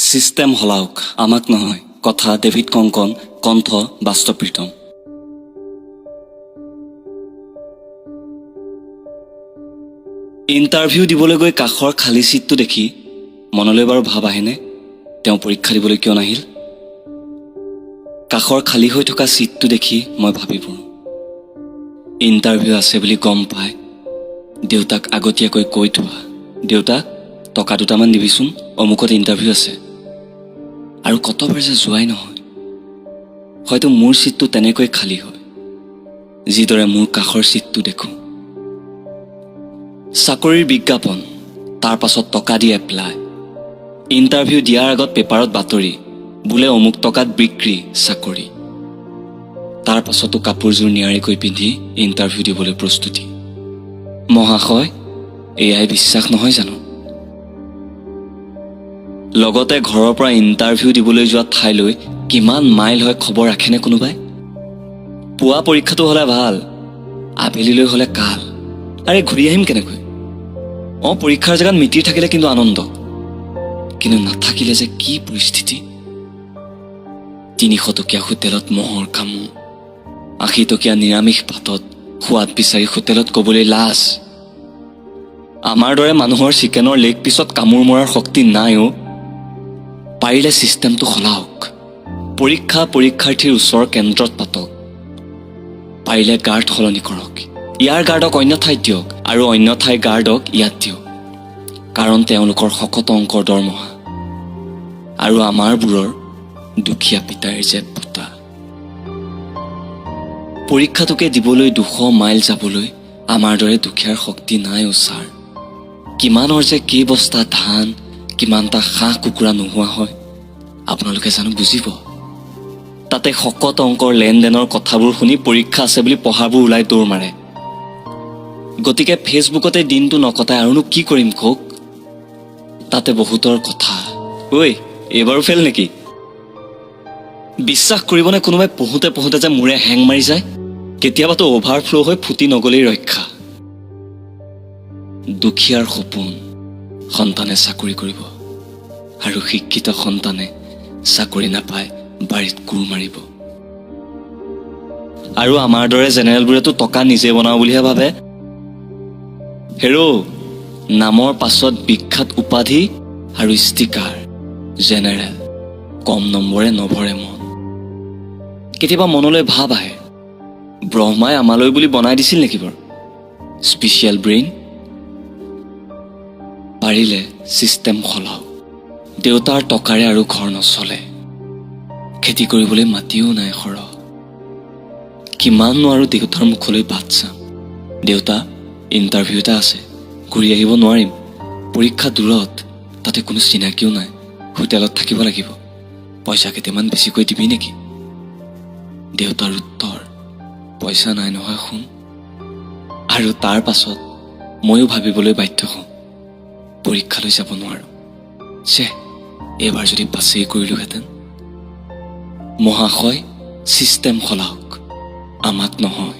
System হলাওক, আমাক নহয়। কথা ডেভিড কংকন, কণ্ঠ বাস্তৱ প্ৰীতম। ইণ্টাৰভিউ দিবলৈ গৈ কাষৰ খালী চিটটো দেখি মনলৈ বাৰু ভাব আহেনে তেওঁ পৰীক্ষা দিবলৈ কিয় নাহিল? কাষৰ খালী হৈ থকা চিটটো দেখি মই ভাবি পৰোঁ, ইণ্টাৰভিউ আছে বুলি গম পাই দেউতাক আগতীয়াকৈ কৈ থোৱা, দেউতা টকা দুটামান দিবিচোন, অমুকত ইণ্টাৰভিউ আছে। আৰু কতবাৰ যে যোৱাই নহয়। হয়তো মোৰ চিটটো তেনেকৈ খালী হয়, যিদৰে মোৰ কাষৰ চিটটো দেখোঁ। চাকৰিৰ বিজ্ঞাপন, তাৰ পাছত টকা দি এপ্লাই, ইণ্টাৰভিউ দিয়াৰ আগত পেপাৰত বাতৰি, বোলে অমুক টকাত বিক্ৰী চাকৰি। তাৰ পাছতো কাপোৰযোৰ নিয়াৰিকৈ পিন্ধি ইণ্টাৰভিউ দিবলৈ প্ৰস্তুতি। মহাশয়, এয়াই বিশ্বাস নহয় জানো? লগতে ঘৰৰ পৰা ইণ্টাৰভিউ দিবলৈ যোৱা ঠাইলৈ কিমান মাইল হয় খবৰ ৰাখেনে কোনোবাই? পুৱা পৰীক্ষাটো হ'লে ভাল, আবেলিলৈ হ'লে কাল। আৰে ঘূৰি আহিম কেনেকৈ? পৰীক্ষাৰ জেগাত মিতিৰ থাকিলে কিন্তু আনন্দ, কিন্তু নাথাকিলে যে কি পৰিস্থিতি। ৩০০ টকীয়া হোটেলত মহৰ কামোৰ, ৮০ টকীয়া নিৰামিষ ভাতত সোৱাদ বিচাৰি হোটেলত ক'বলৈ লাজ। আমাৰ দৰে মানুহৰ চিকেনৰ লেগ পিছত কামোৰ মৰাৰ শক্তি নাইও। পাৰিলে ছিষ্টেমটো সলাওক, পৰীক্ষা পৰীক্ষাৰ্থীৰ ওচৰৰ কেন্দ্ৰত পাতক। পাৰিলে গাৰ্ড সলনি কৰক, ইয়াৰ গাৰ্ডক অন্য ঠাইত দিয়ক আৰু অন্য ঠাইৰ গাৰ্ডক ইয়াত দিয়ক। কাৰণ তেওঁলোকৰ শকত অংকৰ দৰমহা আৰু আমাৰবোৰৰ দুখীয়া পিতাইৰ জেপ ভত্তা। পৰীক্ষাটোকে দিবলৈ ২০০ মাইল যাবলৈ আমাৰ দৰে দুখীয়াৰ শক্তি নাই ও ছাৰ। কিমানৰ যে কেইবস্তা ধান, কিমানটা হাঁহ কুকুৰা নোহোৱা হয় আপোনালোকে জানো বুজিব। তাতে শকত অংকৰ লেনদেনৰ কথাবোৰ শুনি পৰীক্ষা আছে বুলি পঢ়াবোৰ ওলাই দৌৰ মাৰে। গতিকে ফেচবুকতে দিনটো নকটাই আৰুনো কি কৰিম কওক? তাতে বহুতৰ কথা, ঐ এইবাৰো ফেল নেকি? বিশ্বাস কৰিবনে, কোনোবাই পঢ়োতে পঢ়োতে যে মূৰে হেং মাৰি যায়, কেতিয়াবাতো অভাৰফ্ল' হৈ ফুটি নগলেই ৰক্ষা। দুখীয়াৰ সপোন সন্তানে চাকৰি কৰিব, আৰু শিক্ষিত সন্তানে চাকৰি নাপাই বাৰীত কোৰ মাৰিব। আৰু আমাৰ দৰে জেনেৰেলবোৰেতো টকা নিজে বনাওঁ বুলিহে ভাবে। হেৰ' নামৰ পাছত বিখ্যাত উপাধি আৰু ষ্টিকাৰ, জেনেৰেল, কম নম্বৰে নভৰে মন। কেতিয়াবা মনলৈ ভাব আহে, ব্ৰহ্মাই আমালৈ বুলি বনাই দিছিল নেকি বাৰু স্পেচিয়েল ব্ৰেইন? পাৰিলে ছিষ্টেম সলাওক, দেউতাৰ টকাৰে আৰু ঘৰ নচলে, খেতি কৰিবলৈ মাটিও নাই সৰহ। কিমাননো আৰু দেউতাৰ মুখলৈ বাট চাম? দেউতা, ইণ্টাৰভিউ এটা আছে, ঘূৰি আহিব নোৱাৰিম, পৰীক্ষা দূৰত, তাতে কোনো চিনাকিও নাই, হোটেলত থাকিব লাগিব, পইচা কেইটামান বেছিকৈ দিবি নেকি? দেউতাৰ উত্তৰ, পইচা নাই নহয় শুন। আৰু তাৰ পাছত ময়ো ভাবিবলৈ বাধ্য হওঁ, পৰীক্ষালৈ যাব নোৱাৰো, এইবাৰ যদি পাছেই কৰিলোহেঁতেন। মহাশয়, ছিষ্টেম সলাওক, আমাক নহয়।